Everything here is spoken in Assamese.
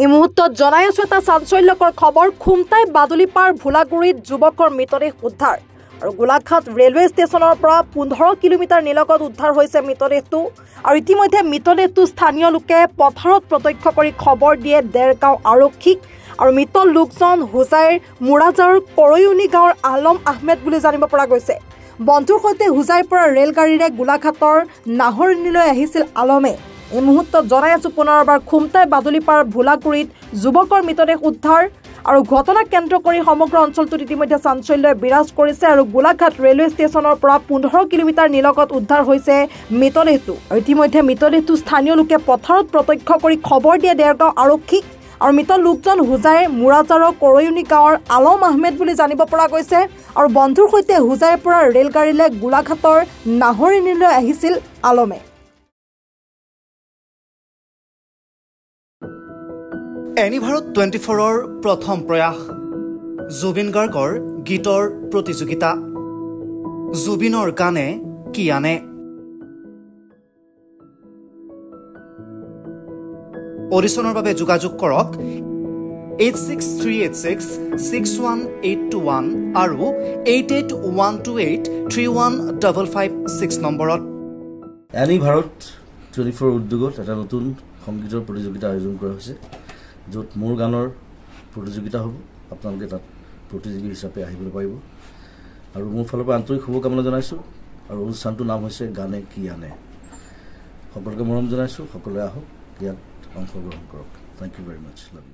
এই মুহূৰ্তত জনাই আছো এটা চাঞ্চল্যকৰ খবৰ। খুমটাই বাদুলিপাৰ ভোলাগুৰিত যুৱকৰ মৃতদেহ উদ্ধাৰ আৰু গোলাঘাট ৰেলৱে ষ্টেচনৰ পৰা 15 কিলোমিটাৰ নিলগত উদ্ধাৰ হৈছে মৃতদেহটো। আৰু ইতিমধ্যে মৃতদেহটো স্থানীয় লোকে পথাৰত প্ৰত্যক্ষ কৰি খবৰ দিয়ে দেৰগাঁও আৰক্ষীক। আৰু মৃত লোকজন হুজাইৰ মুৰাজাৰৰ কৰৈউনি গাঁৱৰ আলম আহমেদ বুলি জানিব পৰা গৈছে। বন্ধুৰ সৈতে হুজাইৰ পৰা ৰেলগাড়ীৰে গোলাঘাটৰ নাহৰনিলৈ আহিছিল আলমে। এই মুহূৰ্তত জনাই আছো পুনৰবাৰ খুমটাই বাদুলিপাৰ ভোলাগুৰিত যুৱকৰ মৃতদেহ উদ্ধাৰ আৰু ঘটনাক কেন্দ্ৰ কৰি সমগ্ৰ অঞ্চলটোত ইতিমধ্যে চাঞ্চল্যই বিৰাজ কৰিছে। আৰু গোলাঘাট ৰেলৱে ষ্টেচনৰ পৰা 15 কিলোমিটাৰ নিলগত উদ্ধাৰ হৈছে মৃতদেহটো। আৰু ইতিমধ্যে মৃতদেহটো স্থানীয় লোকে পথাৰত প্ৰত্যক্ষ কৰি খবৰ দিয়ে দেৰগাঁও আৰক্ষীক। আৰু মৃত লোকজন হুজাইৰ মুৰাজাৰৰ কৰৈউনি গাঁৱৰ আলম আহমেদ বুলি জানিব পৰা গৈছে। আৰু বন্ধুৰ সৈতে হুজাইৰ পৰা ৰেলগাড়ীৰে গোলাঘাটৰ নাহৰনিলৈ আহিছিল আলমে। এনিভাৰত 24ৰ প্ৰথম প্ৰয়াস জুবিন গাৰ্গৰ গীতৰ প্ৰতিযোগিতা। জুবিনৰ গানে কি আনে। অডিশ্যনৰ বাবে যোগাযোগ কৰক 8638661821 আৰু 8812831556 নম্বৰত। এনিভাৰত 24 উদ্যোগত এটা নতুন সংগীতৰ প্ৰতিযোগিতা আয়োজন কৰা হৈছে, য'ত মোৰ গানৰ প্ৰতিযোগিতা হ'ব। আপোনালোকে তাত প্ৰতিযোগী হিচাপে আহিবলৈ পাৰিব আৰু মোৰ ফালৰ পৰা আন্তৰিক শুভকামনা জনাইছোঁ। আৰু অনুষ্ঠানটোৰ নাম হৈছে গানে কি আনে। সকলোকে মৰম জনাইছোঁ, সকলোৱে আহক, ইয়াত অংশগ্ৰহণ কৰক। Thank you very much. Love U.